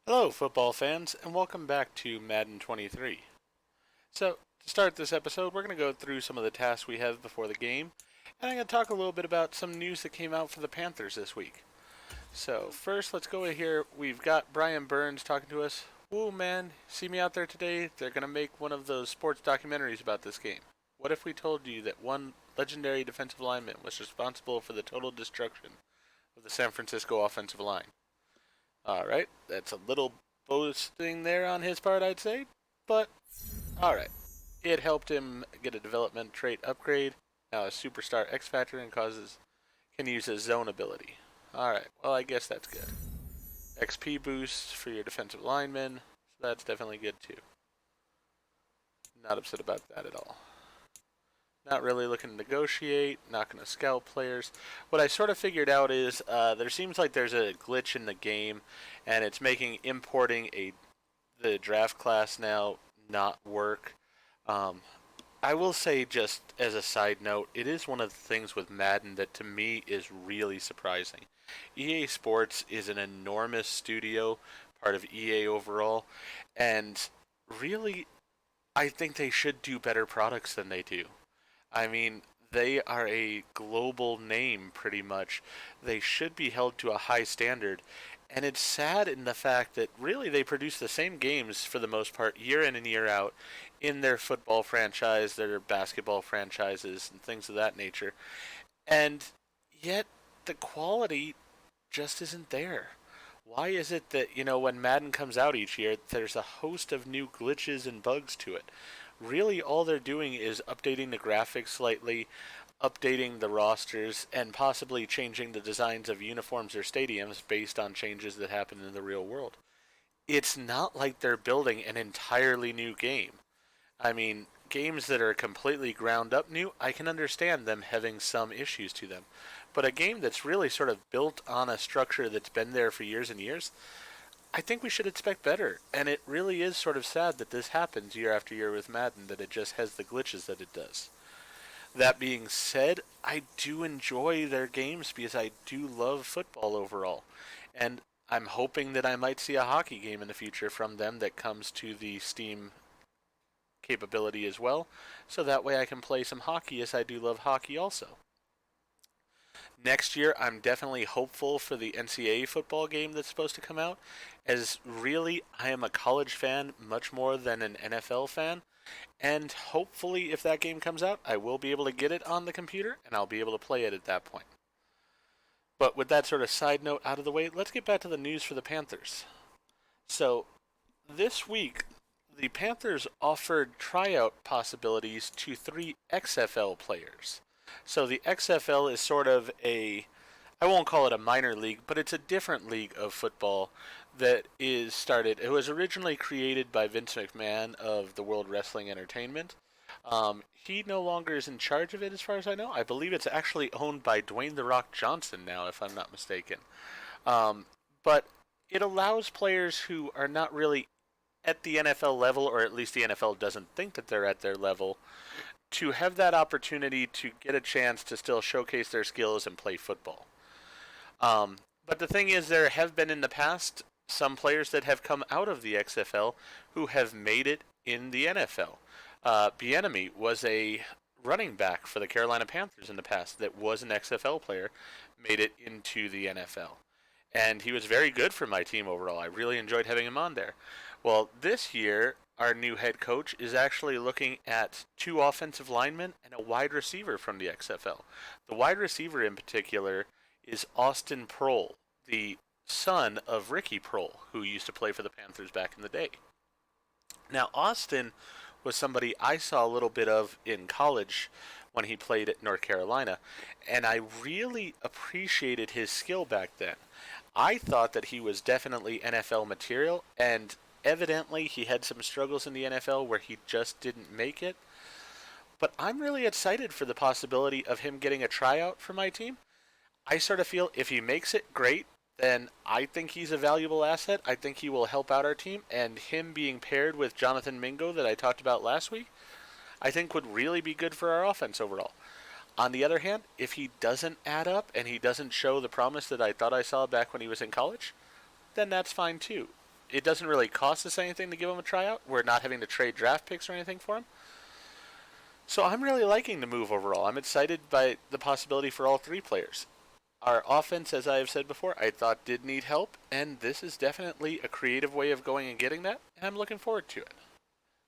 Hello, football fans, and welcome back to Madden 23. So, to start this episode, we're going to go through some of the tasks we have before the game, and I'm going to talk a little bit about some news that came out for the Panthers this week. So, first, let's go in here. We've got Brian Burns talking to us. Whoa, man, see me out there today? They're going to make one of those sports documentaries about this game. What if we told you that one legendary defensive lineman was responsible for the total destruction of the San Francisco offensive line? All right, that's a little boasting there on his part, I'd say, but all right. It helped him get a development trait upgrade, now a superstar X Factor, and can use his zone ability. All right, well I guess that's good. XP boost for your defensive linemen, so that's definitely good too. Not upset about that at all. Not really looking to negotiate, not going to scout players. What I sort of figured out is there seems like there's a glitch in the game, and it's making importing the draft class now not work. Um, I will say, just as a side note, it is one of the things with Madden that to me is really surprising. EA Sports is an enormous studio, part of EA overall, and really, I think they should do better products than they do. I mean, they are a global name pretty much. They should be held to a high standard. And it's sad in the fact that really they produce the same games for the most part year in and year out in their football franchise, their basketball franchises, and things of that nature. And yet the quality just isn't there. Why is it that, when Madden comes out each year, there's a host of new glitches and bugs to it? Really, all they're doing is updating the graphics slightly, updating the rosters, and possibly changing the designs of uniforms or stadiums based on changes that happen in the real world. It's not like they're building an entirely new game. I mean, games that are completely ground up new, I can understand them having some issues to them. But a game that's really sort of built on a structure that's been there for years and years, I think we should expect better. And it really is sort of sad that this happens year after year with Madden, that it just has the glitches that it does. That being said, I do enjoy their games because I do love football overall. And I'm hoping that I might see a hockey game in the future from them that comes to the Steam capability as well. So that way I can play some hockey, as I do love hockey also. Next year, I'm definitely hopeful for the NCAA football game that's supposed to come out, as really I am a college fan much more than an NFL fan. And hopefully, if that game comes out, I will be able to get it on the computer and I'll be able to play it at that point. But with that sort of side note out of the way, let's get back to the news for the Panthers. So, this week, the Panthers offered tryout possibilities to three XFL players. So, the XFL is sort of I won't call it a minor league, but it's a different league of football that is started. It was originally created by Vince McMahon of the World Wrestling Entertainment. He no longer is in charge of it, as far as I know. I believe it's actually owned by Dwayne The Rock Johnson now, if I'm not mistaken. Um, but it allows players who are not really at the NFL level, or at least the NFL doesn't think that they're at their level, to have that opportunity to get a chance to still showcase their skills and play football. But the thing is, there have been in the past some players that have come out of the XFL who have made it in the NFL. Bieniemy was a running back for the Carolina Panthers in the past that was an XFL player, made it into the NFL. And he was very good for my team overall. I really enjoyed having him on there. Well, this year, our new head coach is actually looking at two offensive linemen and a wide receiver from the XFL. The wide receiver in particular is Austin Prohl, the son of Ricky Prohl, who used to play for the Panthers back in the day. Now, Austin was somebody I saw a little bit of in college when he played at North Carolina, and I really appreciated his skill back then. I thought that he was definitely NFL material, and evidently he had some struggles in the NFL where he just didn't make it. But I'm really excited for the possibility of him getting a tryout for my team. I sort of feel if he makes it, great. Then I think he's a valuable asset. I think he will help out our team, and him being paired with Jonathan Mingo that I talked about last week, I think would really be good for our offense overall. On the other hand, if he doesn't add up and he doesn't show the promise that I thought I saw back when he was in college, then that's fine too. it doesn't really cost us anything to give him a tryout. We're not having to trade draft picks or anything for him. So I'm really liking the move overall. I'm excited by the possibility for all three players. Our offense, as I have said before, I thought did need help, and this is definitely a creative way of going and getting that, and I'm looking forward to it.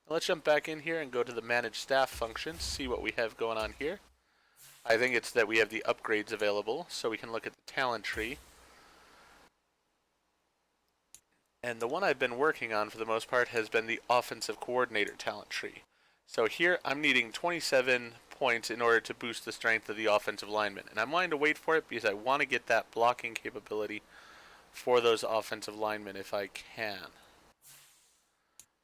Now let's jump back in here and go to the manage staff functions, see what we have going on here. I think it's that we have the upgrades available, so we can look at the talent tree. And the one I've been working on for the most part has been the offensive coordinator talent tree. So here I'm needing 27 points in order to boost the strength of the offensive linemen. And I'm wanting to wait for it because I want to get that blocking capability for those offensive linemen if I can.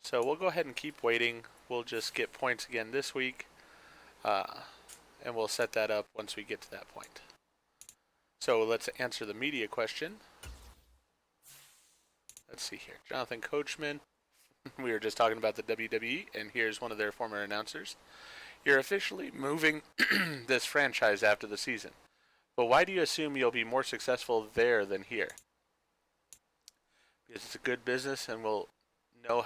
So we'll go ahead and keep waiting. We'll just get points again this week. And we'll set that up once we get to that point. So let's answer the media question. Let's see here. Jonathan Coachman. We were just talking about the WWE, and here's one of their former announcers. You're officially moving this franchise after the season. But why do you assume you'll be more successful there than here? Because it's a good business, and we'll now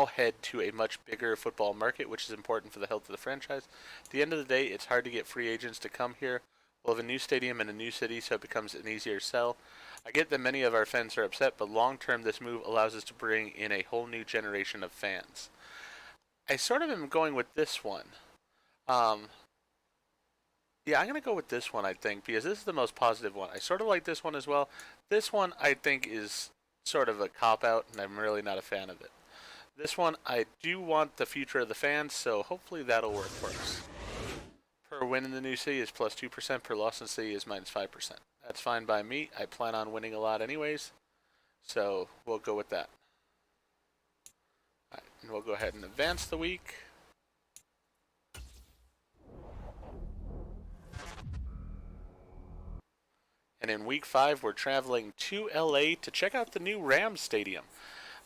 head to a much bigger football market, which is important for the health of the franchise. At the end of the day, it's hard to get free agents to come here. We'll have a new stadium in a new city, so it becomes an easier sell. I get that many of our fans are upset, but long term, this move allows us to bring in a whole new generation of fans. I sort of am going with this one. Yeah, I'm going to go with this one, I think, because this is the most positive one. I sort of like this one as well. This one, I think, is sort of a cop-out, and I'm really not a fan of it. This one, I do want the future of the fans, so hopefully that'll work for us. Per win in the new city is plus 2%, per loss in the city is minus 5%. That's fine by me. I plan on winning a lot anyways, so we'll go with that. All right, and we'll go ahead and advance the week. And in week 5, we're traveling to LA to check out the new Rams Stadium.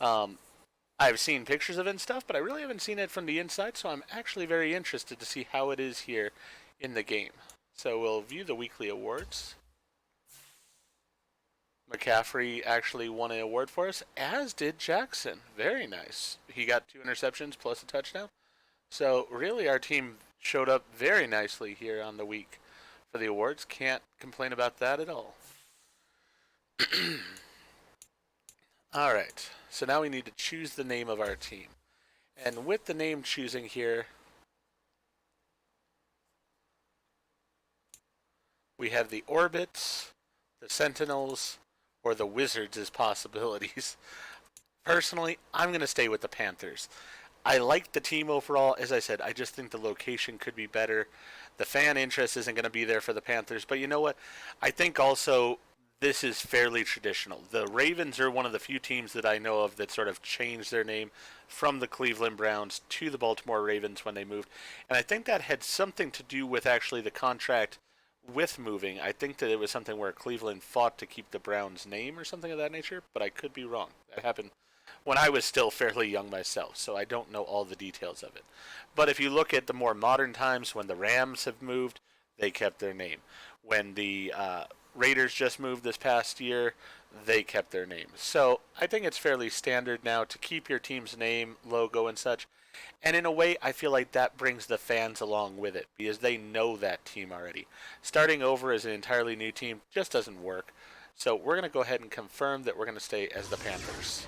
I've seen pictures of it and stuff, but I really haven't seen it from the inside, so I'm actually very interested to see how it is here in the game. So we'll view the weekly awards. McCaffrey actually won an award for us, as did Jackson. Very nice. He got 2 interceptions plus a touchdown. So really our team showed up very nicely here on the week for the awards. Can't complain about that at all. Alright, so now we need to choose the name of our team. And with the name choosing here, we have the Orbits, the Sentinels, or the Wizards as possibilities. Personally, I'm going to stay with the Panthers. I like the team overall. As I said, I just think the location could be better. The fan interest isn't going to be there for the Panthers. But you know what? I think also this is fairly traditional. The Ravens are one of the few teams that I know of that sort of changed their name from the Cleveland Browns to the Baltimore Ravens when they moved. And I think that had something to do with actually the contract with moving. I think that it was something where Cleveland fought to keep the Browns' name or something of that nature, but I could be wrong. That happened when I was still fairly young myself, so I don't know all the details of it. But if you look at the more modern times, when the Rams have moved, they kept their name. When the Raiders just moved this past year, they kept their name. So I think it's fairly standard now to keep your team's name, logo, and such. And in a way, I feel like that brings the fans along with it because they know that team already. Starting over as an entirely new team just doesn't work. So we're going to go ahead and confirm that we're going to stay as the Panthers.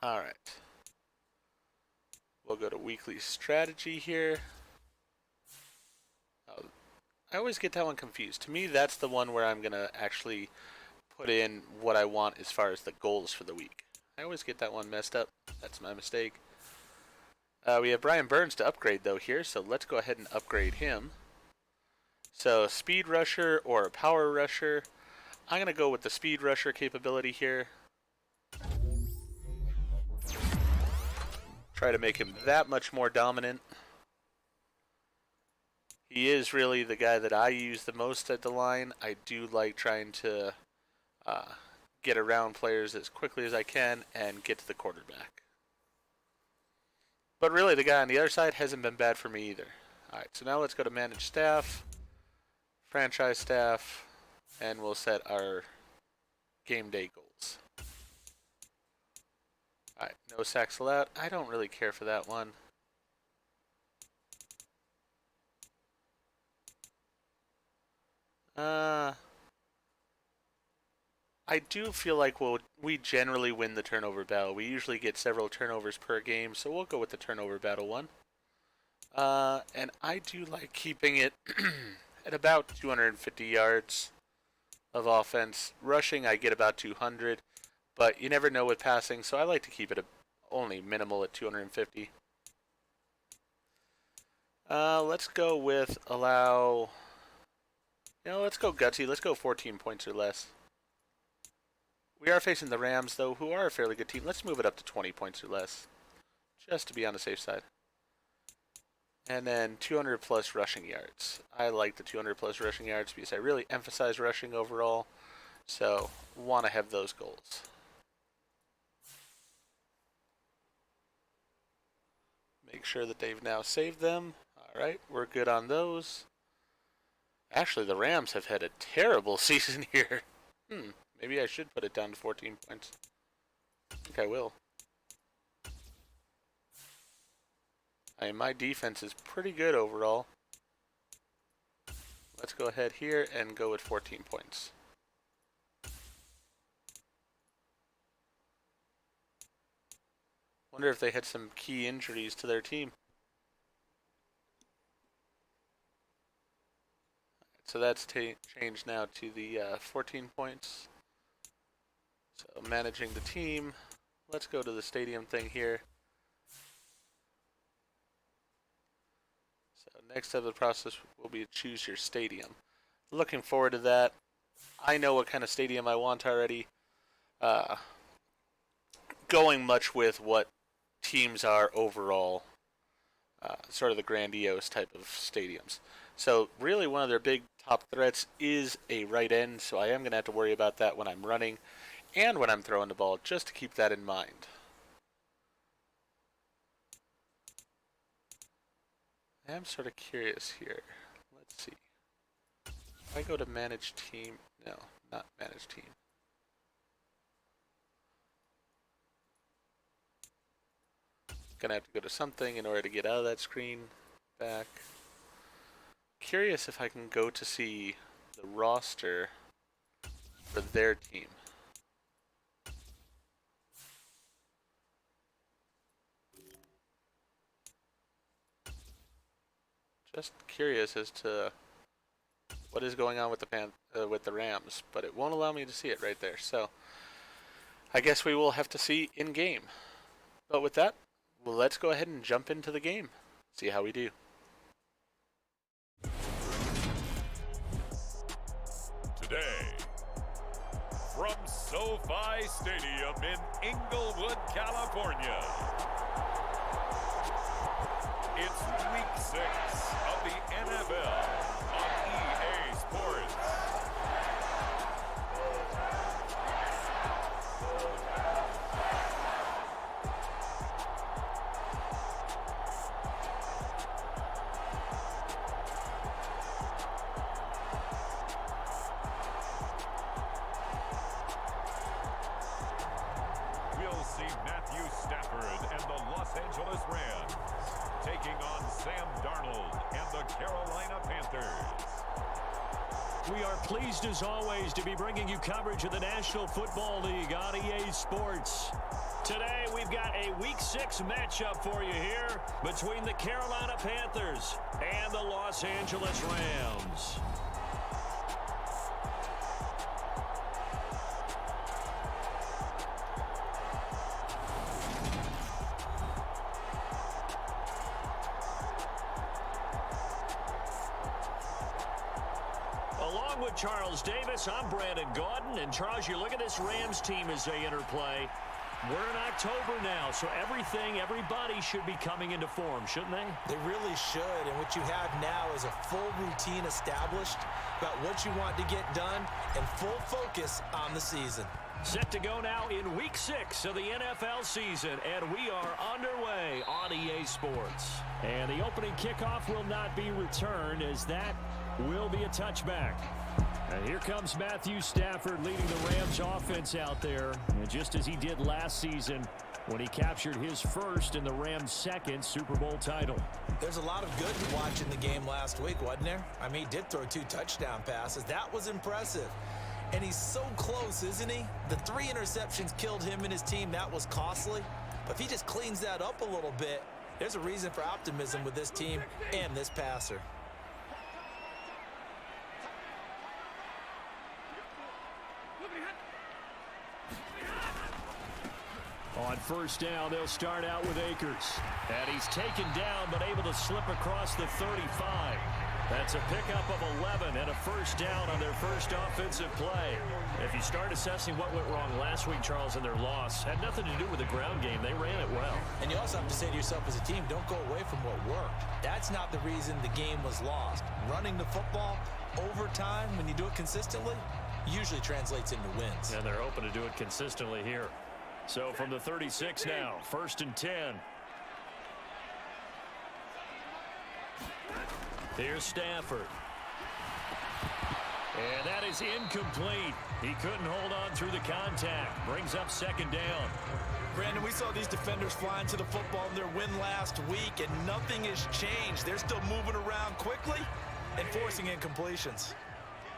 All right. We'll go to weekly strategy here. I always get that one confused. To me, that's the one where I'm going to actually put in what I want as far as the goals for the week. I always get that one messed up. That's my mistake. We have Brian Burns to upgrade, though, here, so let's go ahead and upgrade him. So, Speed Rusher or Power Rusher. I'm going to go with the Speed Rusher capability here. Try to make him that much more dominant. He is really the guy that I use the most at the line. I do like trying to get around players as quickly as I can and get to the quarterback. But really, the guy on the other side hasn't been bad for me either. Alright, so now let's go to Manage Staff. franchise staff, and we'll set our game day goals. Alright, no sacks allowed. I don't really care for that one. I do feel like we generally win the turnover battle. We usually get several turnovers per game, so we'll go with the turnover battle one. And I do like keeping it at about 250 yards of offense. Rushing, I get about 200, but you never know with passing, so I like to keep it only minimal at 250. Let's go with allow... let's go gutsy. Let's go 14 points or less. We are facing the Rams, though, who are a fairly good team. Let's move it up to 20 points or less, just to be on the safe side. And then 200 plus rushing yards. I like the 200 plus rushing yards because I really emphasize rushing overall, so want to have those goals. Make sure that they've now saved them. All right, we're good on those. Actually, the Rams have had a terrible season here. Maybe I should put it down to 14 points. I think I will. My defense is pretty good overall. Let's go ahead here and go with 14 points. Wonder if they had some key injuries to their team. So that's changed now to the 14 points. So managing the team. Let's go to the stadium thing here. So next step of the process will be to choose your stadium. Looking forward to that. I know what kind of stadium I want already. Going much with what teams are overall. Sort of the grandiose type of stadiums. So really one of their big top threats is a right end, so I am going to have to worry about that when I'm running and when I'm throwing the ball, just to keep that in mind. I am sort of curious here. Let's see. If I go to manage team, no, not manage team. Gonna have to go to something in order to get out of that screen. Back. Curious if I can go to see the roster for their team. Just curious as to what is going on with the Rams, but it won't allow me to see it right there. So I guess we will have to see in game. But with that, well, let's go ahead and jump into the game. See how we do. Today, from SoFi Stadium in Inglewood, California, it's Week 6 of the NFL on EA Sports. We'll see Matthew Stafford and the Los Angeles Rams taking on Sam Darnold and the Carolina Panthers. We are pleased as always to be bringing you coverage of the National Football League on EA Sports. Today we've got a Week 6 matchup for you here between the Carolina Panthers and the Los Angeles Rams. Along with Charles Davis, I'm Brandon Gaudin. And Charles, you look at this Rams team as they interplay. We're in October now, so everybody should be coming into form, shouldn't they? They really should, and what you have now is a full routine established about what you want to get done and full focus on the season. Set to go now in Week 6 of the NFL season, and we are underway on EA Sports. And the opening kickoff will not be returned as that will be a touchback. And here comes Matthew Stafford leading the Rams offense out there. And just as he did last season when he captured his first and the Rams' second Super Bowl title. There's a lot of good to watch in the game last week, wasn't there? I mean, he did throw 2 touchdown passes. That was impressive. And he's so close, isn't he? The 3 interceptions killed him and his team. That was costly. But if he just cleans that up a little bit, there's a reason for optimism with this team and this passer. On first down, they'll start out with Akers. And he's taken down, but able to slip across the 35. That's a pickup of 11 and a first down on their first offensive play. If you start assessing what went wrong last week, Charles, in their loss, had nothing to do with the ground game. They ran it well. And you also have to say to yourself as a team, don't go away from what worked. That's not the reason the game was lost. Running the football over time, when you do it consistently, usually translates into wins. And they're hoping to do it consistently here. So from the 36 now, 1st and 10. Here's Stafford. And that is incomplete. He couldn't hold on through the contact. Brings up 2nd down. Brandon, we saw these defenders flying to the football in their win last week, and nothing has changed. They're still moving around quickly and forcing incompletions.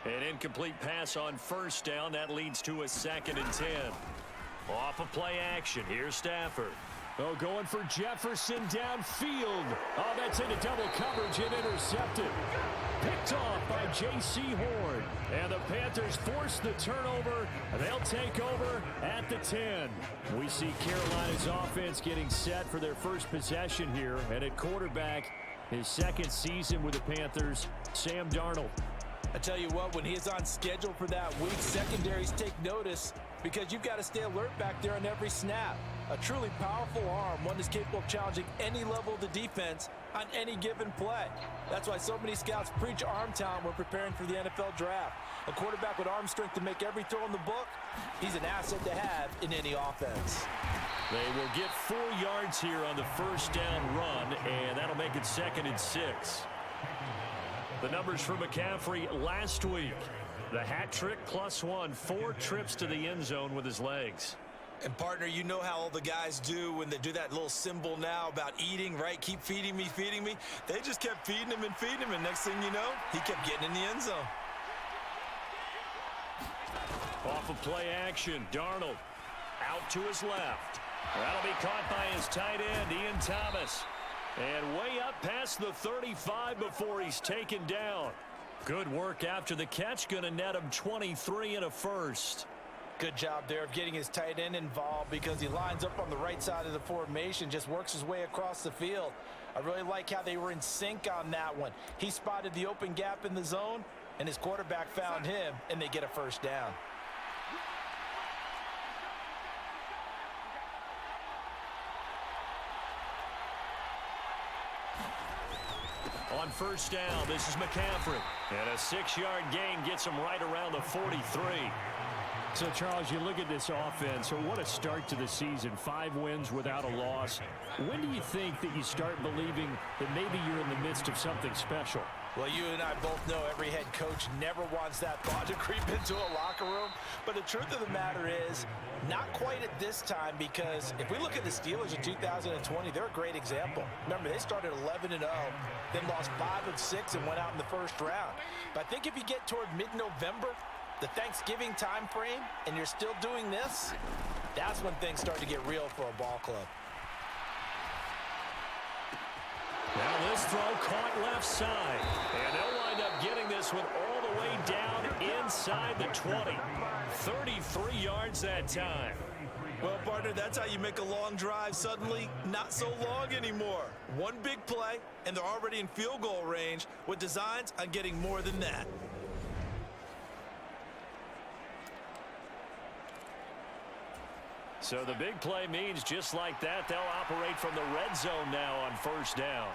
An incomplete pass on first down. That leads to a 2nd and 10. Off of play action. Here's Stafford. Oh, going for Jefferson downfield. Oh, that's into double coverage and intercepted. Picked off by J.C. Horn. And the Panthers force the turnover. They'll take over at the 10. We see Carolina's offense getting set for their first possession here. And at quarterback, his 2nd season with the Panthers, Sam Darnold. I tell you what, when he is on schedule for that week, secondaries take notice because you've got to stay alert back there on every snap. A truly powerful arm, one that's capable of challenging any level of the defense on any given play. That's why so many scouts preach arm talent when preparing for the NFL draft. A quarterback with arm strength to make every throw in the book, he's an asset to have in any offense. They will get 4 yards here on the first down run, and that'll make it 2nd and 6. The numbers for McCaffrey last week. The hat trick +1, 4 trips to the end zone with his legs. And, partner, you know how all the guys do when they do that little symbol now about eating, right? Keep feeding me, feeding me. They just kept feeding him and feeding him, and next thing you know, he kept getting in the end zone. Off of play action, Darnold out to his left. That'll be caught by his tight end, Ian Thomas. And way up past the 35 before he's taken down. Good work after the catch, going to net him 23 and a first. Good job there of getting his tight end involved because he lines up on the right side of the formation, just works his way across the field. I really like how they were in sync on that one. He spotted the open gap in the zone, and his quarterback found him, and they get a first down. On first down, this is McCaffrey. And a 6-yard gain gets him right around the 43. So, Charles, you look at this offense, or what a start to the season. 5 wins without a loss. When do you think that you start believing that maybe you're in the midst of something special? Well, you and I both know every head coach never wants that thought to creep into a locker room. But the truth of the matter is, not quite at this time, because if we look at the Steelers in 2020, they're a great example. Remember, they started 11-0, then lost 5 of 6 and went out in the first round. But I think if you get toward mid-November, the Thanksgiving time frame, and you're still doing this, that's when things start to get real for a ball club. Now this throw caught left side. And they'll wind up getting this one all the way down inside the 20. 33 yards that time. Well, partner, that's how you make a long drive suddenly not so long anymore. One big play, and they're already in field goal range with designs on getting more than that. So the big play means just like that, they'll operate from the red zone now on first down.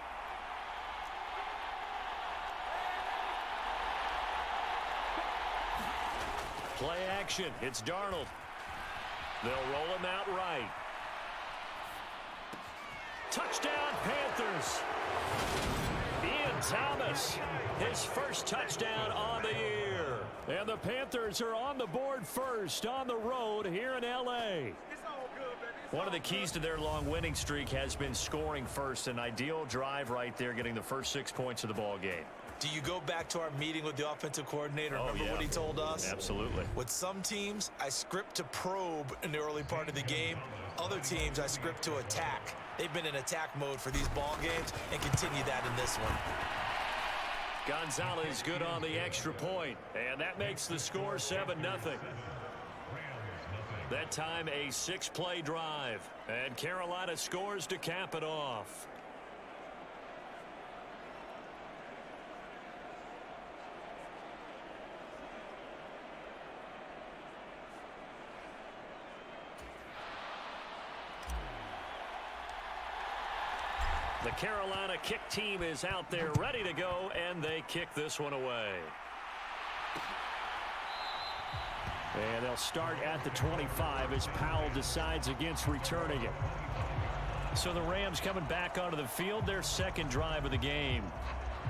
Play action. It's Darnold. They'll roll him out right. Touchdown, Panthers. Ian Thomas, his first touchdown on the year. And the Panthers are on the board first on the road here in L.A. One of the keys to their long winning streak has been scoring first. An ideal drive right there, getting the first 6 points of the ball game. Do you go back to our meeting with the offensive coordinator? Remember what he told us? Absolutely. With some teams, I script to probe in the early part of the game. Other teams, I script to attack. They've been in attack mode for these ball games and continue that in this one. Gonzalez good on the extra point, and that makes the score 7-0. That time a 6-play drive, and Carolina scores to cap it off. The Carolina kick team is out there ready to go, and they kick this one away. And they'll start at the 25 as Powell decides against returning it. So the Rams coming back onto the field, their second drive of the game.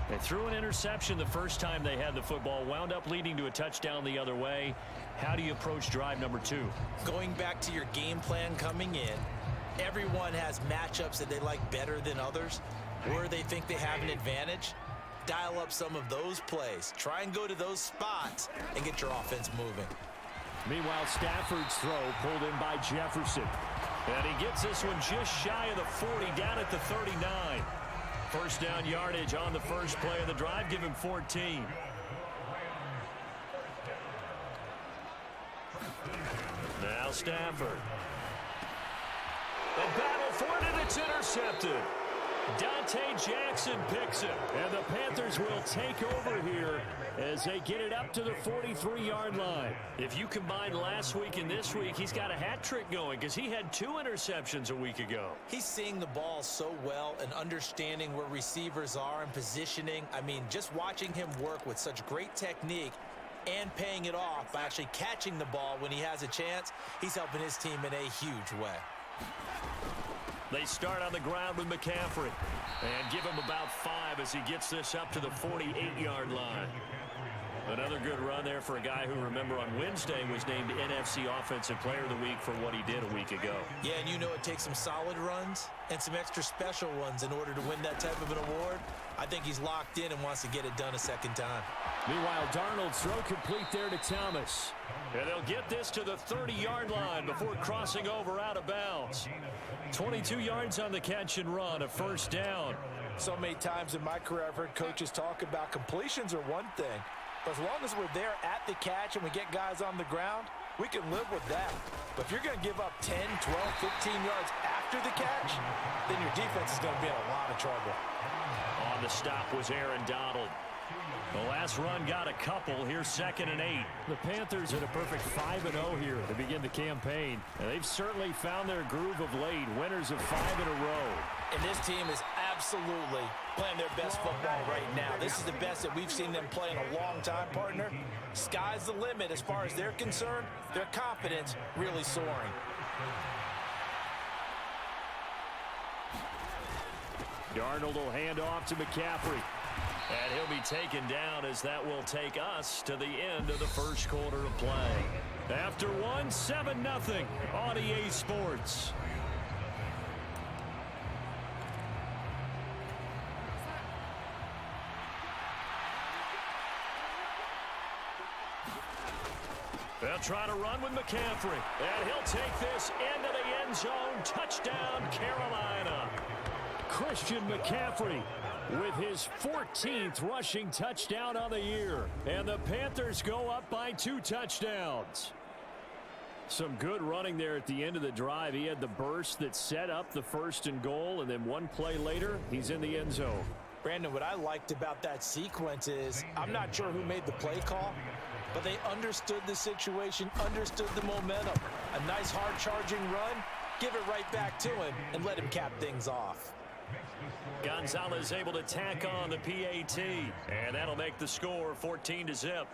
They threw an interception the first time they had the football, wound up leading to a touchdown the other way. How do you approach drive number 2? Going back to your game plan coming in, everyone has matchups that they like better than others, where they think they have an advantage. Dial up some of those plays. Try and go to those spots and get your offense moving. Meanwhile, Stafford's throw pulled in by Jefferson. And he gets this one just shy of the 40, down at the 39. First down yardage on the first play of the drive, give him 14. Now Stafford. The battle for it, and it's intercepted. Dante Jackson picks it, and the Panthers will take over here as they get it up to the 43-yard line. If you combine last week and this week, he's got a hat trick going because he had 2 interceptions a week ago. He's seeing the ball so well and understanding where receivers are and positioning. I mean, just watching him work with such great technique and paying it off by actually catching the ball when he has a chance, he's helping his team in a huge way. They start on the ground with McCaffrey and give him about 5 as he gets this up to the 48-yard line. Another good run there for a guy who, remember, on Wednesday was named NFC Offensive Player of the Week for what he did a week ago. Yeah, and you know it takes some solid runs and some extra special ones in order to win that type of an award. I think he's locked in and wants to get it done a second time. Meanwhile, Darnold's throw complete there to Thomas. And they'll get this to the 30-yard line before crossing over out of bounds. 22 yards on the catch and run, a first down. So many times in my career I've heard coaches talk about completions are one thing. But as long as we're there at the catch and we get guys on the ground, we can live with that. But if you're going to give up 10, 12, 15 yards after the catch, then your defense is going to be in a lot of trouble. On the stop was Aaron Donald. The last run got a couple. Here's 2nd and 8. The Panthers at a perfect 5-0 here to begin the campaign. And they've certainly found their groove of late. Winners of 5 in a row. And this team is absolutely playing their best football right now. This is the best that we've seen them play in a long time, partner. Sky's the limit as far as they're concerned. Their confidence really soaring. Darnold will hand off to McCaffrey. And he'll be taken down as that will take us to the end of the first quarter of play. After 7-0 on EA Sports. They'll try to run with McCaffrey. And he'll take this into the end zone. Touchdown, Carolina. Christian McCaffrey with his 14th rushing touchdown on the year. And the Panthers go up by 2 touchdowns. Some good running there at the end of the drive. He had the burst that set up the 1st and goal, and then one play later, he's in the end zone. Brandon, what I liked about that sequence is, I'm not sure who made the play call, but they understood the situation, understood the momentum. A nice hard charging run, give it right back to him, and let him cap things off. Gonzalez able to tack on the PAT, and that'll make the score 14-0.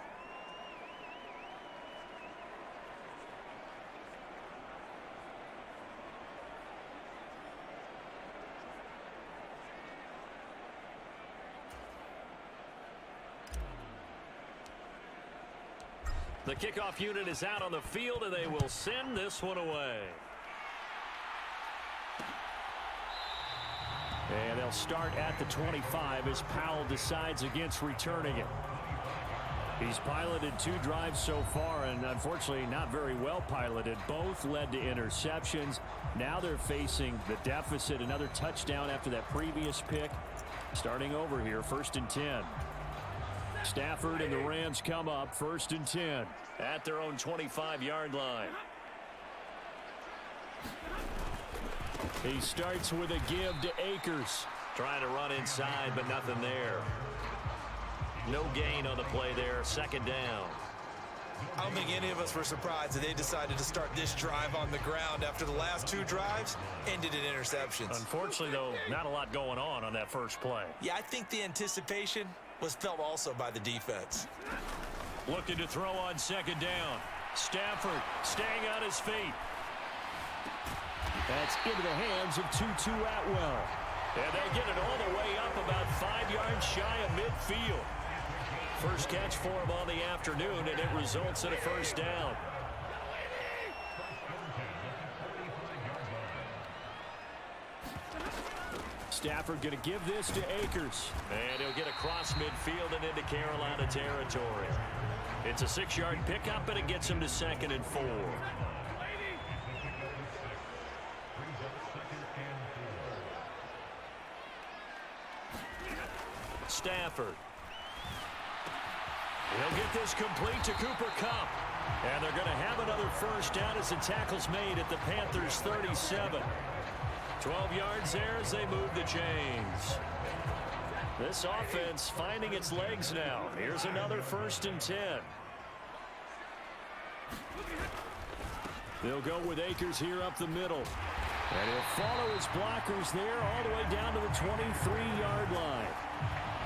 The kickoff unit is out on the field, and they will send this one away. And they'll start at the 25 as Powell decides against returning it. He's piloted 2 drives so far, and unfortunately not very well piloted. Both led to interceptions. Now they're facing the deficit. Another touchdown after that previous pick. Starting over here, 1st and 10. Stafford and the Rams come up, 1st and 10 at their own 25-yard line. He starts with a give to Akers. Trying to run inside, but nothing there. No gain on the play there. 2nd down. I don't think any of us were surprised that they decided to start this drive on the ground after the last 2 drives ended in interceptions. Unfortunately, though, not a lot going on that first play. Yeah, I think the anticipation was felt also by the defense. Looking to throw on 2nd down. Stafford staying on his feet. That's into the hands of Tutu Atwell. And they get it all the way up about 5 yards shy of midfield. First catch for him on the afternoon, and it results in a 1st down. Stafford going to give this to Akers. And he'll get across midfield and into Carolina territory. It's a 6-yard pickup, and it gets him to 2nd and 4. Stafford. He'll get this complete to Cooper Kupp. And they're going to have another 1st down as the tackle's made at the Panthers' 37. 12 yards there as they move the chains. This offense finding its legs now. Here's another 1st and 10. They'll go with Akers here up the middle. And he'll follow his blockers there all the way down to the 23-yard line.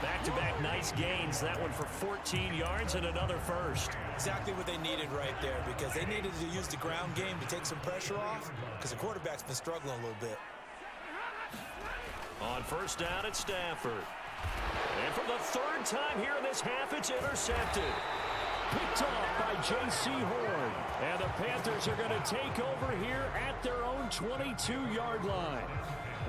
Back-to-back nice gains. That one for 14 yards and another 1st. Exactly what they needed right there, because they needed to use the ground game to take some pressure off, because the quarterback's been struggling a little bit. On 1st down, it's Stafford. And for the 3rd time here in this half, it's intercepted. Picked off by J.C. Horn. And the Panthers are going to take over here at their own 22-yard line.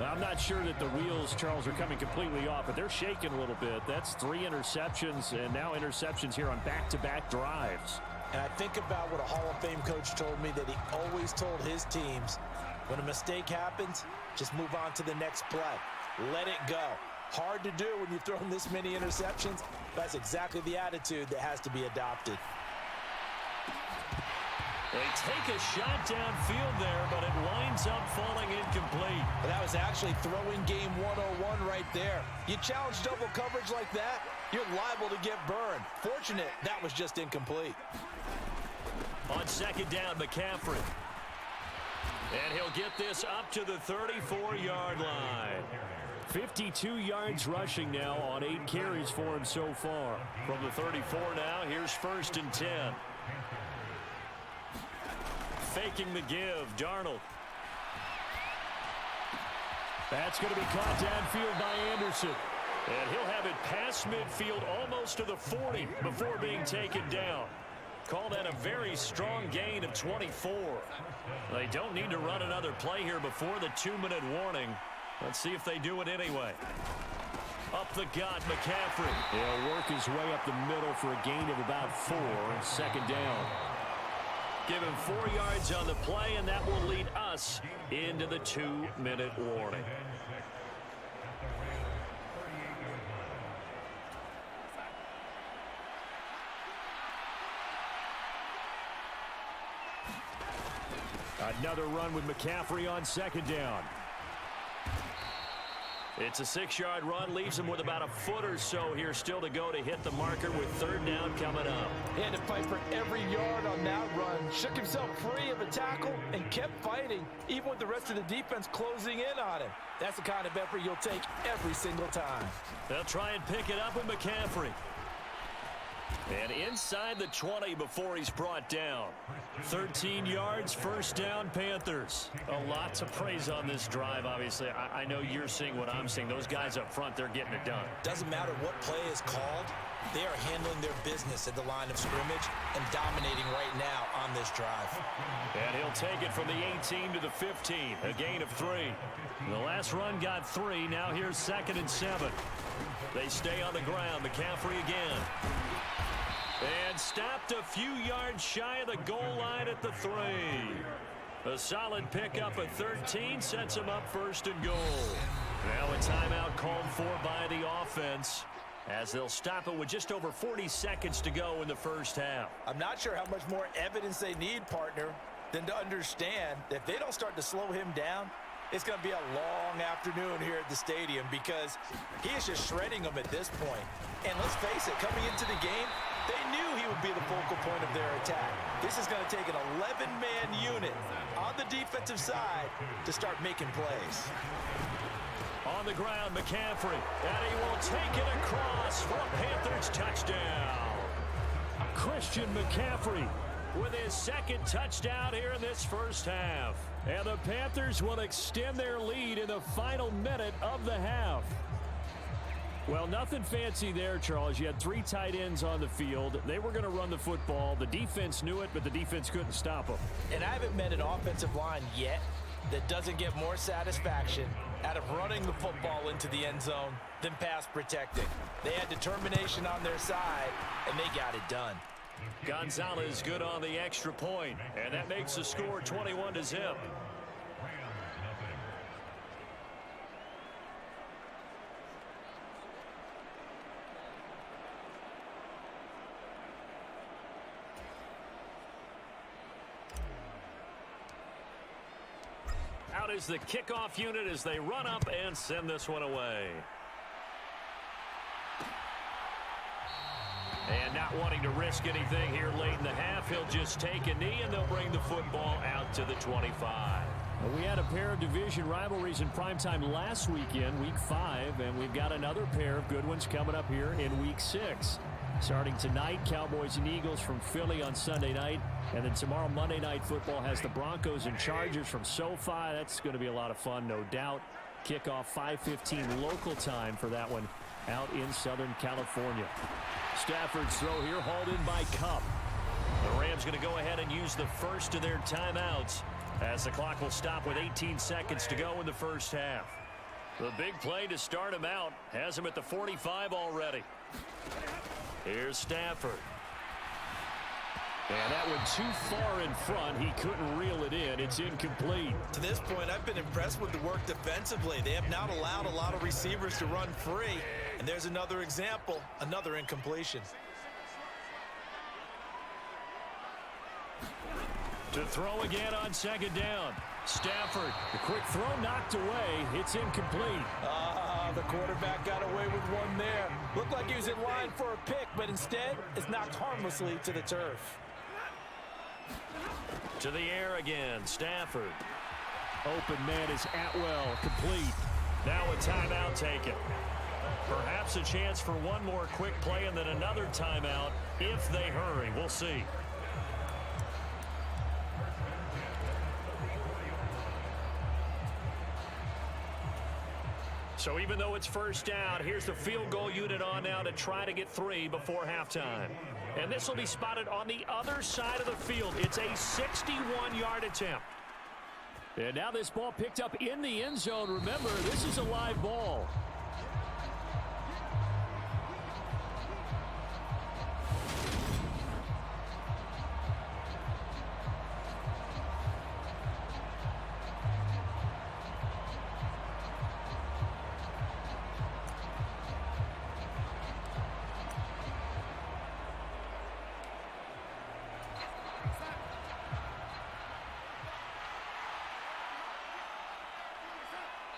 I'm not sure that the wheels, Charles, are coming completely off, but they're shaking a little bit. That's 3 interceptions, and now interceptions here on back-to-back drives. And I think about what a Hall of Fame coach told me, that he always told his teams, when a mistake happens, just move on to the next play. Let it go. Hard to do when you've thrown this many interceptions. That's exactly the attitude that has to be adopted. They take a shot downfield there, but it winds up falling incomplete. But that was actually throwing game 101 right there. You challenge double coverage like that, you're liable to get burned. Fortunate that was just incomplete. On 2nd down, McCaffrey. And he'll get this up to the 34-yard line. 52 yards rushing now on 8 carries for him so far. From the 34 now, here's 1st and 10. Faking the give, Darnold. That's going to be caught downfield by Anderson. And he'll have it past midfield almost to the 40 before being taken down. Call that a very strong gain of 24. They don't need to run another play here before the 2-minute warning. Let's see if they do it anyway. Up the gut, McCaffrey. He'll work his way up the middle for a gain of about 4. 2nd down. Give him 4 yards on the play, and that will lead us into the 2-minute warning. Another run with McCaffrey on 2nd down. It's a 6-yard run, leaves him with about a foot or so here still to go to hit the marker with 3rd down coming up. He had to fight for every yard on that run. Shook himself free of a tackle and kept fighting, even with the rest of the defense closing in on him. That's the kind of effort you'll take every single time. They'll try and pick it up with McCaffrey. And inside the 20 before he's brought down. 13 yards, first down, Panthers. A lot to praise on this drive, obviously. I know you're seeing what I'm seeing. Those guys up front, they're getting it done. Doesn't matter what play is called. They are handling their business at the line of scrimmage and dominating right now on this drive. And he'll take it from the 18 to the 15, a gain of 3. The last run got 3. Now here's 2nd and 7. They stay on the ground. McCaffrey again. And stopped a few yards shy of the goal line at the 3. A solid pickup at 13 sets him up 1st and goal. Now a timeout called for by the offense, as they'll stop it with just over 40 seconds to go in the first half. I'm not sure how much more evidence they need, partner, than to understand that if they don't start to slow him down, it's going to be a long afternoon here at the stadium, because he is just shredding them at this point. And let's face it, coming into the game, they knew he would be the focal point of their attack. This is going to take an 11-man unit on the defensive side to start making plays. On the ground, McCaffrey, and he will take it across for a Panthers touchdown. Christian McCaffrey with his 2nd touchdown here in this first half. And the Panthers will extend their lead in the final minute of the half. Well, nothing fancy there, Charles. You had 3 tight ends on the field. They were going to run the football. The defense knew it, but the defense couldn't stop them. And I haven't met an offensive line yet that doesn't get more satisfaction out of running the football into the end zone than pass protecting. They had determination on their side, and they got it done. Gonzalez good on the extra point, and that makes the score 21-0. Out is the kickoff unit as they run up and send this one away. And not wanting to risk anything here late in the half, he'll just take a knee, and they'll bring the football out to the 25. Well, we had a pair of division rivalries in primetime last weekend, Week 5, and we've got another pair of good ones coming up here in Week 6. Starting tonight, Cowboys and Eagles from Philly on Sunday night. And then tomorrow, Monday Night Football has the Broncos and Chargers from SoFi. That's going to be a lot of fun, no doubt. Kickoff 5:15 local time for that one out in Southern California. Stafford's throw here hauled in by Kupp. The Rams going to go ahead and use the first of their timeouts, as the clock will stop with 18 seconds to go in the first half. The big play to start him out has him at the 45 already. Here's Stafford. And that one too far in front. He couldn't reel it in. It's incomplete. To this point, I've been impressed with the work defensively. They have not allowed a lot of receivers to run free. And there's another example, another incompletion. To throw again on 2nd down. Stafford, the quick throw knocked away. It's incomplete. The quarterback got away with one there. Looked like he was in line for a pick, but instead it's knocked harmlessly to the turf. To the air again, Stafford. Open man is Atwell, complete. Now a timeout taken. Perhaps a chance for one more quick play and then another timeout if they hurry. We'll see. So even though it's first down, here's the field goal unit on now to try to get 3 before halftime. And this will be spotted on the other side of the field. It's a 61-yard attempt. And now this ball picked up in the end zone. Remember, this is a live ball.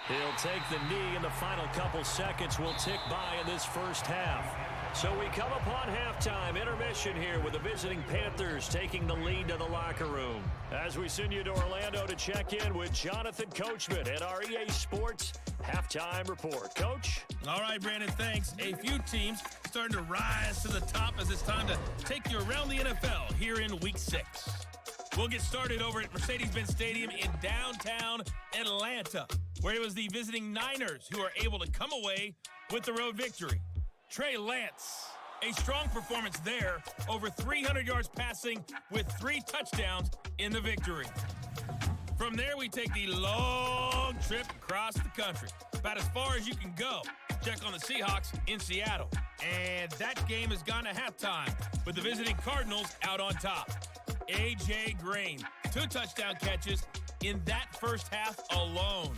He'll take the knee, and the final couple seconds will tick by in this first half. So we come upon halftime intermission here with the visiting Panthers taking the lead to the locker room. As we send you to Orlando to check in with Jonathan Coachman at our EA Sports Halftime Report. Coach? All right, Brandon, thanks. A few teams starting to rise to the top as it's time to take you around the NFL here in Week 6. We'll get started over at Mercedes-Benz Stadium in downtown Atlanta, where it was the visiting Niners who are able to come away with the road victory. Trey Lance, a strong performance there, over 300 yards passing with 3 touchdowns in the victory. From there, we take the long trip across the country, about as far as you can go. Check on the Seahawks in Seattle. And that game has gone to halftime with the visiting Cardinals out on top. A.J. Green, 2 touchdown catches in that first half alone.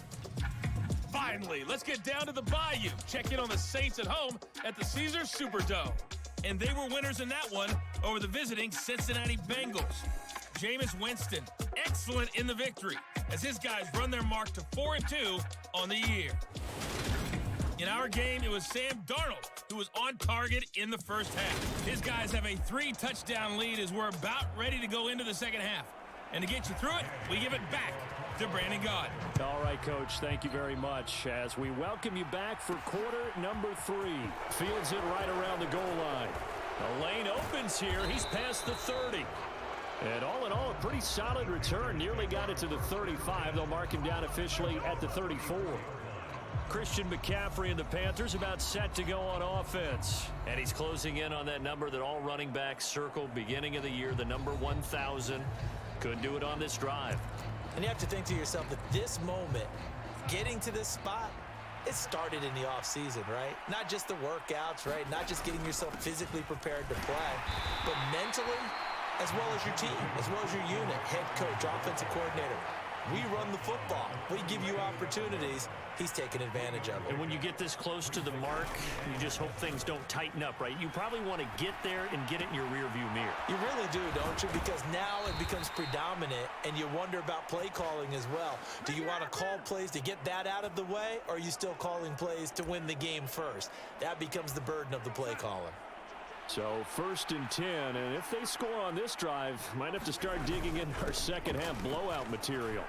Finally, let's get down to the Bayou. Check in on the Saints at home at the Caesars Superdome. And they were winners in that one over the visiting Cincinnati Bengals. Jameis Winston, excellent in the victory as his guys run their mark to 4-2 on the year. In our game, it was Sam Darnold who was on target in the first half. His guys have a 3-touchdown lead as we're about ready to go into the second half. And to get you through it, we give it back to Brandon Gaudin. All right, Coach, thank you very much as we welcome you back for quarter number 3. Fields it right around the goal line. The lane opens here. He's past the 30. And all in all, a pretty solid return. Nearly got it to the 35. They'll mark him down officially at the 34. Christian McCaffrey and the Panthers about set to go on offense. And he's closing in on that number that all running backs circled beginning of the year, the number 1,000. Could do it on this drive. And you have to think to yourself that this moment, getting to this spot, it started in the offseason, right? Not just the workouts, right? Not just getting yourself physically prepared to play, but mentally, as well as your team, as well as your unit, head coach, offensive coordinator. We run the football. We give you opportunities. He's taking advantage of it. And when you get this close to the mark, you just hope things don't tighten up, right? You probably want to get there and get it in your rearview mirror. You really do, don't you? Because now it becomes predominant, and you wonder about play calling as well. Do you want to call plays to get that out of the way, or are you still calling plays to win the game first? That becomes the burden of the play caller. So 1st and 10, and if they score on this drive, might have to start digging in our second half blowout material.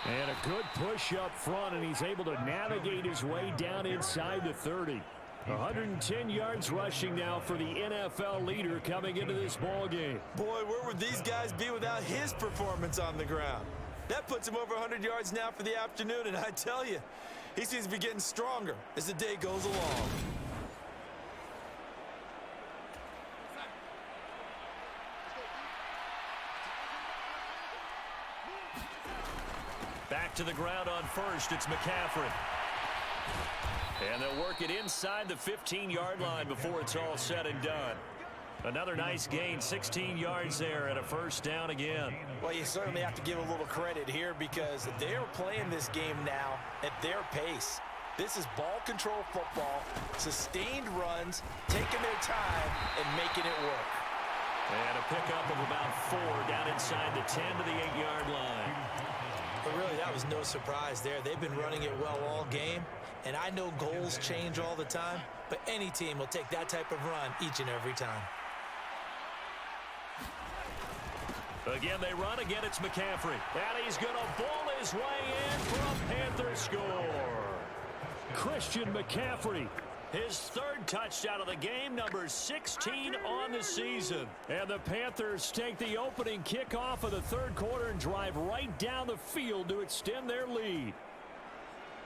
And a good push up front, and he's able to navigate his way down inside the 30. 110 yards rushing now for the NFL leader coming into this ball game. Boy, where would these guys be without his performance on the ground? That puts him over 100 yards now for the afternoon, and I tell you, he seems to be getting stronger as the day goes along. Back to the ground on first, it's McCaffrey. And they'll work it inside the 15-yard line before it's all said and done. Another nice gain, 16 yards there, and a first down again. Well, you certainly have to give a little credit here because they're playing this game now at their pace. This is ball control football, sustained runs, taking their time, and making it work. And a pickup of about 4 down inside the 10 to the 8-yard line. But really, that was no surprise there. They've been running it well all game, and I know goals change all the time, but any team will take that type of run each and every time. Again, they run. Again, it's McCaffrey. And he's going to bowl his way in for a Panther score. Christian McCaffrey, his 3rd touchdown of the game, number 16 on the season. And the Panthers take the opening kickoff of the 3rd quarter and drive right down the field to extend their lead.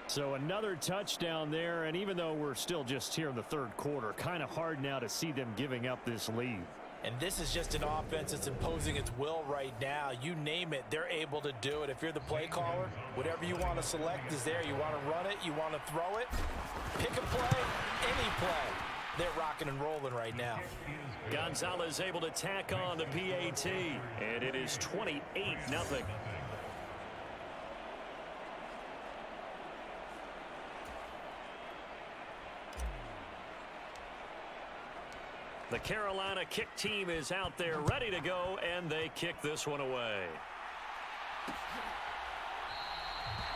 So another touchdown there, and even though we're still just here in the 3rd quarter, kind of hard now to see them giving up this lead. And this is just an offense that's imposing its will right now. You name it, they're able to do it. If you're the play caller, whatever you want to select is there. You want to run it, you want to throw it, pick a play, any play. They're rocking and rolling right now. Gonzalez able to tack on the PAT, and it is 28-0. The Carolina kick team is out there ready to go, and they kick this one away.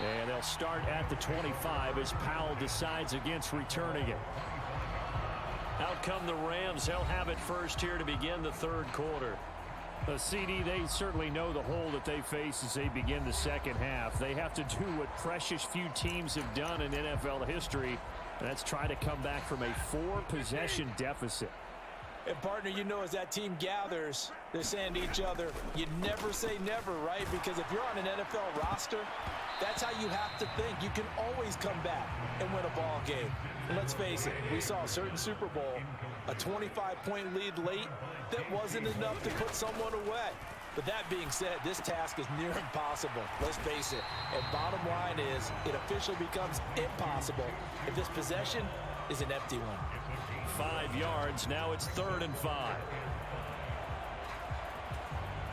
And they'll start at the 25 as Powell decides against returning it. Out come the Rams. They'll have it first here to begin the third quarter. The CD, they certainly know the hole that they face as they begin the second half. They have to do what precious few teams have done in NFL history, and that's try to come back from a 4-possession deficit. And, partner, you know, as that team gathers, they're saying to each other, you never say never, right? Because if you're on an NFL roster, that's how you have to think. You can always come back and win a ball game. And let's face it, we saw a certain Super Bowl, a 25-point lead late that wasn't enough to put someone away. But that being said, this task is near impossible. Let's face it. And bottom line is, it officially becomes impossible if this possession is an empty one. 5 yards. Now it's 3rd and 5.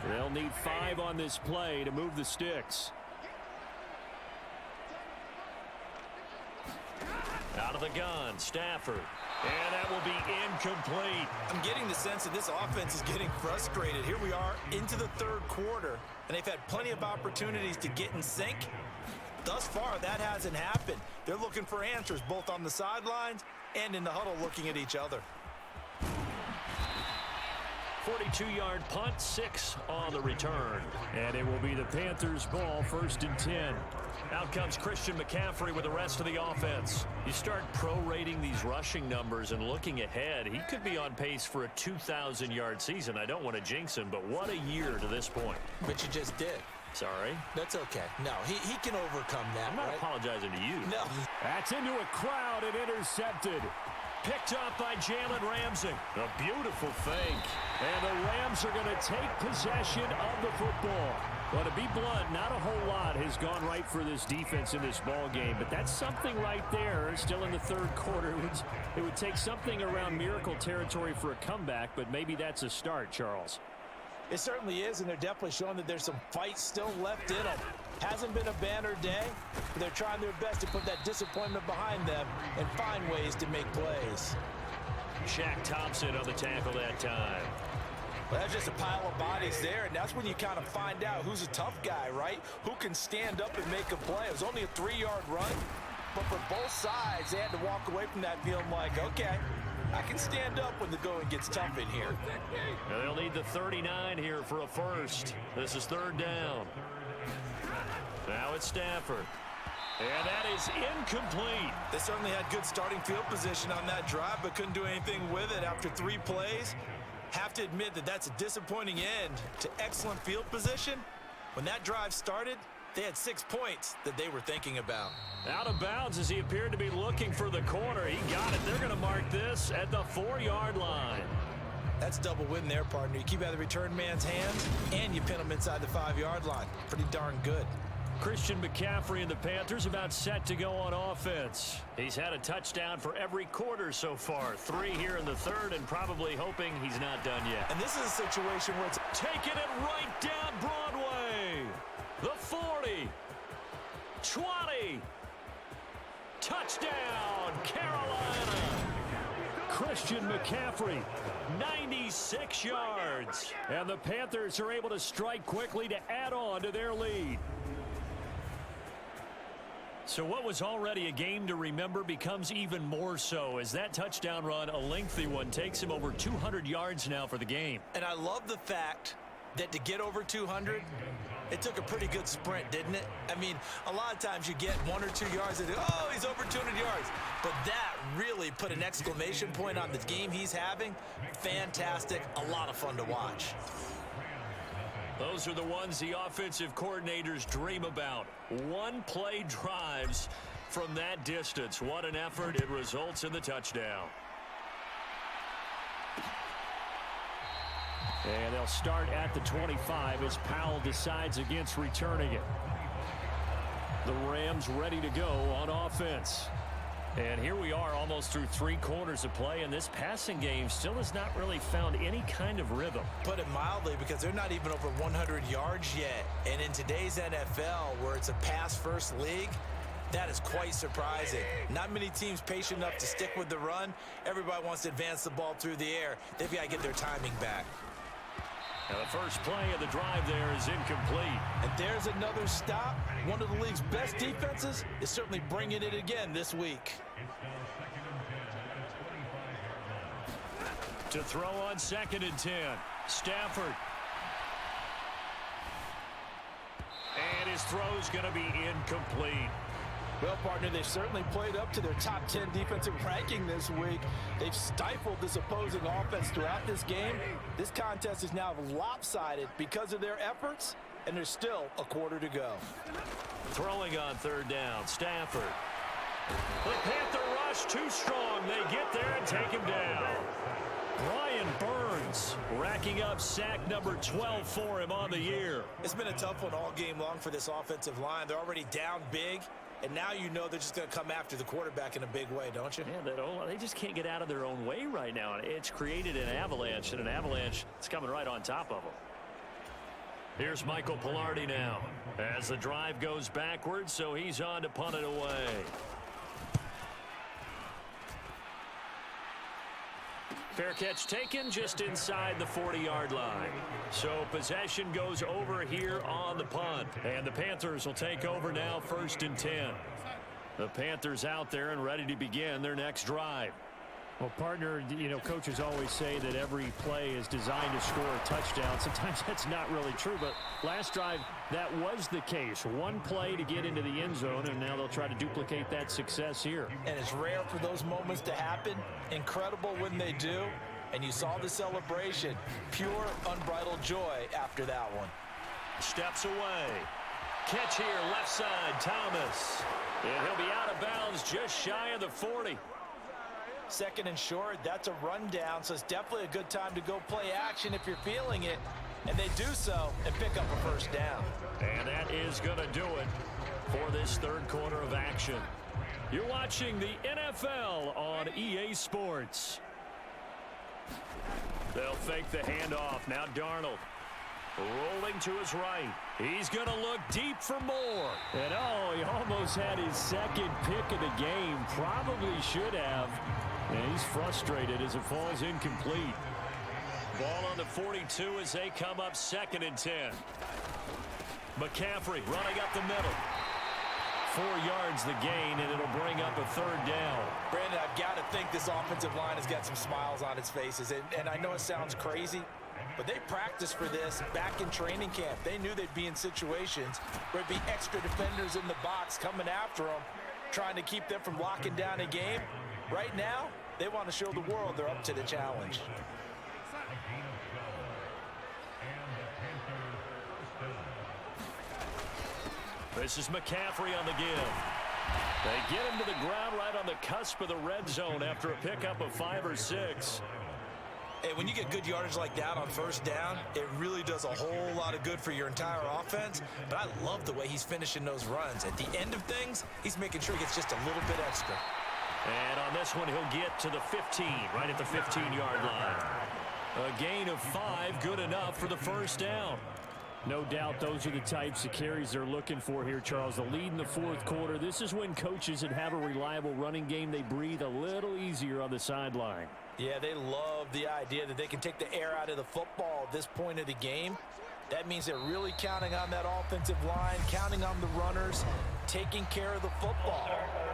They'll need 5 on this play to move the sticks. Out of the gun, Stafford. And that will be incomplete. I'm getting the sense that this offense is getting frustrated. Here we are into the third quarter, and they've had plenty of opportunities to get in sync. Thus far, that hasn't happened. They're looking for answers both on the sidelines and in the huddle looking at each other. 42-yard punt, 6 on the return. And it will be the Panthers' ball, 1st and 10. Out comes Christian McCaffrey with the rest of the offense. You start prorating these rushing numbers and looking ahead, he could be on pace for a 2,000-yard season. I don't want to jinx him, but what a year to this point. But you just did. Sorry. That's okay. No, he can overcome that, I'm not right? apologizing to you. No. That's into a crowd and intercepted. Picked up by Jalen Ramsey. A beautiful fake. And the Rams are going to take possession of the football. Well, to be blunt, not a whole lot has gone right for this defense in this ball game, but that's something right there. Still in the third quarter. It would take something around miracle territory for a comeback, but maybe that's a start, Charles. It certainly is, and they're definitely showing that there's some fight still left in them. Hasn't been a banner day, but they're trying their best to put that disappointment behind them and find ways to make plays. Shaq Thompson on the tackle that time. Well, that's just a pile of bodies there, and that's when you kind of find out who's a tough guy, right? Who can stand up and make a play. It was only a 3-yard run, but for both sides, they had to walk away from that feeling like, okay, I can stand up when the going gets tough in here. Now they'll need the 39 here for a first. This is 3rd down. Now it's Stafford. And that is incomplete. They certainly had good starting field position on that drive, but couldn't do anything with it after 3 plays. Have to admit that that's a disappointing end to excellent field position. When that drive started, they had 6 points that they were thinking about. Out of bounds as he appeared to be looking for the corner. He got it. They're going to mark this at the 4-yard line. That's double win there, partner. You keep out of the return man's hands, and you pin him inside the 5-yard line. Pretty darn good. Christian McCaffrey and the Panthers about set to go on offense. He's had a touchdown for every quarter so far. 3 here in the third, and probably hoping he's not done yet. And this is a situation where it's taking it right down Broadway. The 40. 20. Touchdown, Carolina. Christian McCaffrey, 96 yards. And the Panthers are able to strike quickly to add on to their lead. So what was already a game to remember becomes even more so as that touchdown run, a lengthy one, takes him over 200 yards now for the game. And I love the fact that to get over 200, it took a pretty good sprint, didn't it? I mean, a lot of times you get 1 or 2 yards and, oh, he's over 200 yards. But that really put an exclamation point on the game he's having. Fantastic. A lot of fun to watch. Those are the ones the offensive coordinators dream about. 1-play drives from that distance. What an effort. It results in the touchdown. And they'll start at the 25 as Powell decides against returning it. The Rams ready to go on offense. And here we are almost through 3 quarters of play, and this passing game still has not really found any kind of rhythm. Put it mildly, because they're not even over 100 yards yet. And in today's NFL, where it's a pass-first league, that is quite surprising. Not many teams patient enough to stick with the run. Everybody wants to advance the ball through the air. They've got to get their timing back. Now the first play of the drive there is incomplete. And there's another stop. One of the league's best defenses is certainly bringing it again this week. To throw on 2nd and 10. Stafford. And his throw's going to be incomplete. Well, partner, they've certainly played up to their top 10 defensive ranking this week. They've stifled this opposing offense throughout this game. This contest is now lopsided because of their efforts, and there's still a quarter to go. Throwing on 3rd down, Stafford. The Panther rush too strong. They get there and take him down. Brian Burns racking up sack number 12 for him on the year. It's been a tough one all game long for this offensive line. They're already down big, and now you know they're just going to come after the quarterback in a big way, don't you? Yeah, they just can't get out of their own way right now. It's created an avalanche, and an avalanche is coming right on top of them. Here's Michael Pilardi now as the drive goes backwards, so he's on to punt it away. Fair catch taken just inside the 40-yard line. So possession goes over here on the punt. And the Panthers will take over now 1st and 10. The Panthers out there and ready to begin their next drive. Well, partner, you know, coaches always say that every play is designed to score a touchdown. Sometimes that's not really true, but last drive, that was the case. One play to get into the end zone, and now they'll try to duplicate that success here. And it's rare for those moments to happen. Incredible when they do. And you saw the celebration. Pure, unbridled joy after that one. Steps away. Catch here, left side, Thomas. And he'll be out of bounds just shy of the 40. 2nd and short, that's a rundown, so it's definitely a good time to go play action if you're feeling it. And they do so and pick up a 1st down. And that is going to do it for this 3rd quarter of action. You're watching the NFL on EA Sports. They'll fake the handoff. Now Darnold rolling to his right. He's going to look deep for more. And he almost had his 2nd pick of the game. Probably should have. And he's frustrated as it falls incomplete. Ball on the 42 as they come up 2nd and 10. McCaffrey running up the middle. 4 yards the gain, and it'll bring up a 3rd down. Brandon, I've got to think this offensive line has got some smiles on its faces. And I know it sounds crazy, but they practiced for this back in training camp. They knew they'd be in situations where it'd be extra defenders in the box coming after them, trying to keep them from locking down a game. Right now, they want to show the world they're up to the challenge. This is McCaffrey on the give. They get him to the ground right on the cusp of the red zone after a pickup of 5 or 6. Hey, when you get good yardage like that on 1st down, it really does a whole lot of good for your entire offense. But I love the way he's finishing those runs. At the end of things, he's making sure he gets just a little bit extra. And on this one, he'll get to the 15, right at the 15-yard line. A gain of 5, good enough for the 1st down. No doubt those are the types of carries they're looking for here, Charles. The lead in the 4th quarter. This is when coaches that have a reliable running game, they breathe a little easier on the sideline. Yeah, they love the idea that they can take the air out of the football at this point of the game. That means they're really counting on that offensive line, counting on the runners, taking care of the football.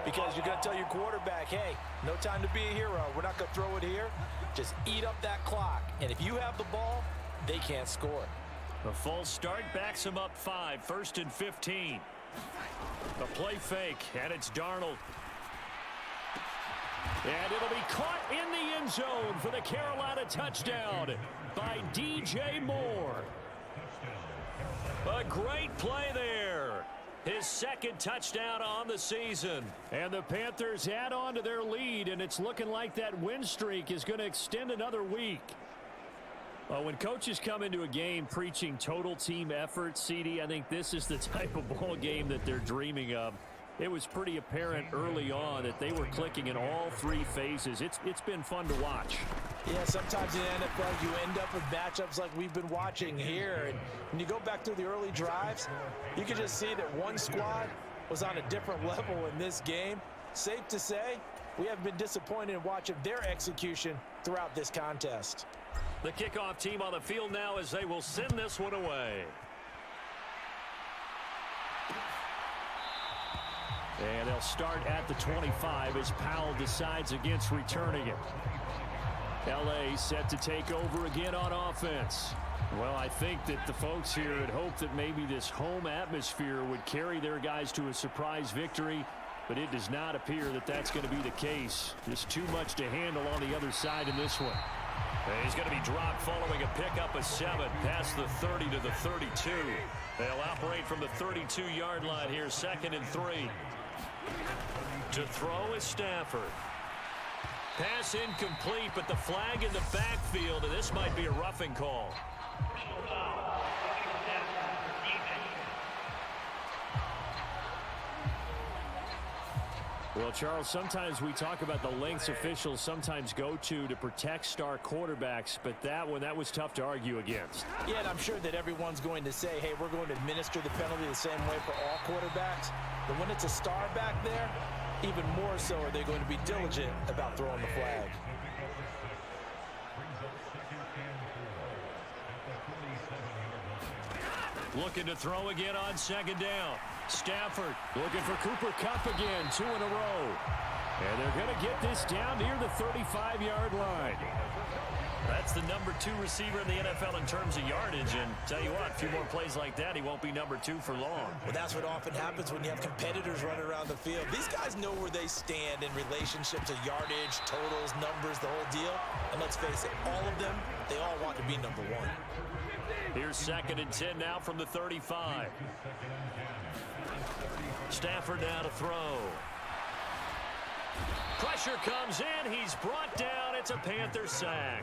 Because you're going to tell your quarterback, hey, no time to be a hero. We're not going to throw it here. Just eat up that clock. And if you have the ball, they can't score. A false start backs him up 5, 1st and 15. A play fake, and it's Darnold. And it'll be caught in the end zone for the Carolina touchdown by DJ Moore. A great play there. His 2nd touchdown on the season. And the Panthers add on to their lead, and it's looking like that win streak is going to extend another week. Well, when coaches come into a game preaching total team effort, CD, I think this is the type of ball game that they're dreaming of. It was pretty apparent early on that they were clicking in all 3 phases. It's been fun to watch. Yeah, sometimes in the NFL you end up with matchups like we've been watching here. And when you go back through the early drives, you can just see that one squad was on a different level in this game. Safe to say, we have been disappointed in watching their execution throughout this contest. The kickoff team on the field now as they will send this one away. And they'll start at the 25 as Powell decides against returning it. L.A. set to take over again on offense. Well, I think that the folks here had hoped that maybe this home atmosphere would carry their guys to a surprise victory, but it does not appear that that's going to be the case. Just too much to handle on the other side in this one. And he's going to be dropped following a pickup of 7 past the 30 to the 32. They'll operate from the 32-yard line here, 2nd and 3. To throw is Stafford. Pass incomplete, but the flag in the backfield, and this might be a roughing call. Well, Charles, sometimes we talk about the lengths officials sometimes go to protect star quarterbacks, but that one, that was tough to argue against. Yeah, and I'm sure that everyone's going to say, hey, we're going to administer the penalty the same way for all quarterbacks. But when it's a star back there, even more so are they going to be diligent about throwing the flag. Looking to throw again on 2nd down. Stafford looking for Cooper Kupp again, 2 in a row. And they're going to get this down near the 35-yard line. That's the number 2 receiver in the NFL in terms of yardage. And tell you what, a few more plays like that, he won't be number 2 for long. Well, that's what often happens when you have competitors running around the field. These guys know where they stand in relationship to yardage, totals, numbers, the whole deal. And let's face it, all of them, they all want to be number 1. Here's 2nd and 10 now from the 35. Stafford now to throw. Pressure comes in. He's brought down. It's a Panther sack.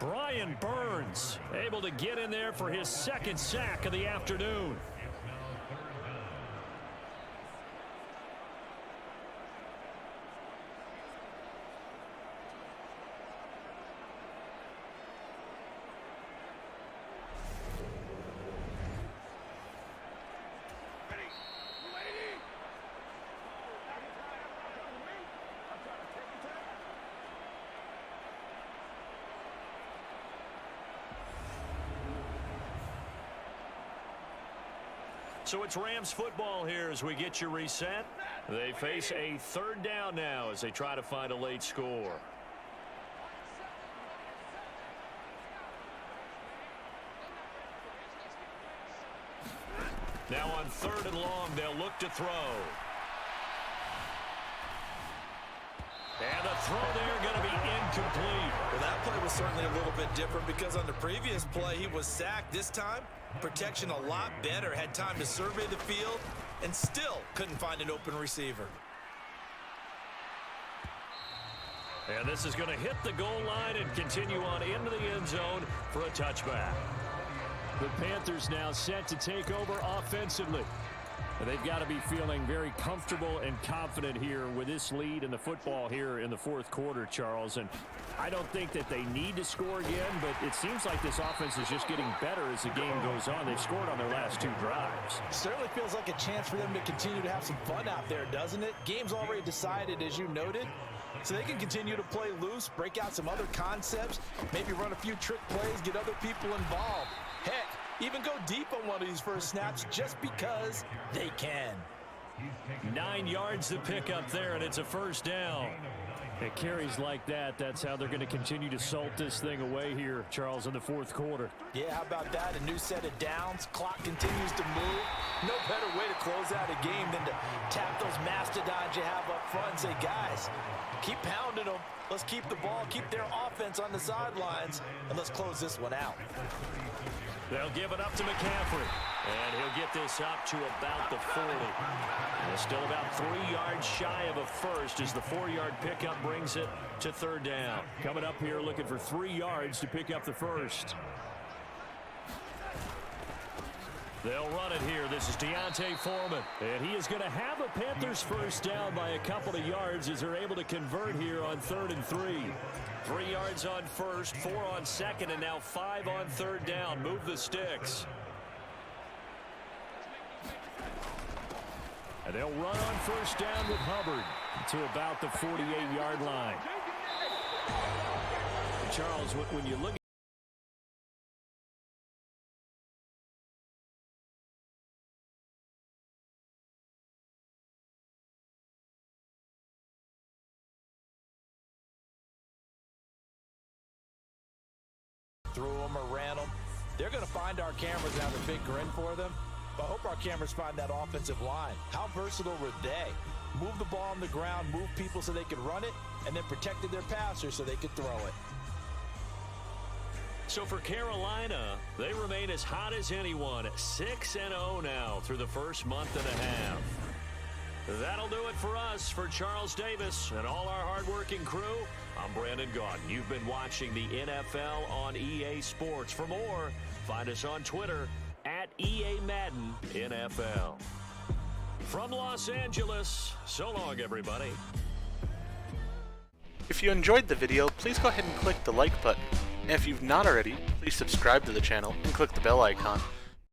Brian Burns able to get in there for his 2nd sack of the afternoon. So it's Rams football here as we get you reset. They face a 3rd down now as they try to find a late score. Now on 3rd and long, they'll look to throw. And the throw there going to be incomplete. Well, that play was certainly a little bit different because on the previous play, he was sacked. This time, protection a lot better. Had time to survey the field and still couldn't find an open receiver. And this is going to hit the goal line and continue on into the end zone for a touchback. The Panthers now set to take over offensively. They've got to be feeling very comfortable and confident here with this lead in the football here in the 4th quarter, Charles. And I don't think that they need to score again, but it seems like this offense is just getting better as the game goes on. They've scored on their last 2 drives. Certainly feels like a chance for them to continue to have some fun out there, doesn't it? Game's already decided, as you noted. So they can continue to play loose, break out some other concepts, maybe run a few trick plays, get other people involved. Heck, even go deep on one of these first snaps just because they can. 9 yards to pick up there, and it's a 1st down. It carries like that. That's how they're going to continue to salt this thing away here, Charles, in the 4th quarter. Yeah, how about that? A new set of downs. Clock continues to move. No better way to close out a game than to tap those mastodons you have up front and say, guys, keep pounding them. Let's keep the ball, keep their offense on the sidelines, and let's close this one out. They'll give it up to McCaffrey. And he'll get this up to about the 40. And still about 3 yards shy of a first as the 4-yard pickup brings it to 3rd down. Coming up here looking for 3 yards to pick up the first. They'll run it here. This is Deontay Foreman. And he is going to have a Panthers 1st down by a couple of yards as they're able to convert here on 3rd and 3. 3 yards on 1st, 4 on 2nd, and now 5 on 3rd down. Move the sticks. And they'll run on 1st down with Hubbard to about the 48-yard line. And Charles, when you look threw them or ran them. They're going to find our cameras and have a big grin for them. But I hope our cameras find that offensive line. How versatile were they? Move the ball on the ground, move people so they could run it, and then protected their passers so they could throw it. So for Carolina, they remain as hot as anyone, 6-0 now through the first month and a half. That'll do it for us. For Charles Davis and all our hardworking crew, I'm Brandon Gaudin. You've been watching the NFL on EA Sports. For more, find us on Twitter at EA Madden NFL. From Los Angeles, so long, everybody. If you enjoyed the video, please go ahead and click the like button. And if you've not already, please subscribe to the channel and click the bell icon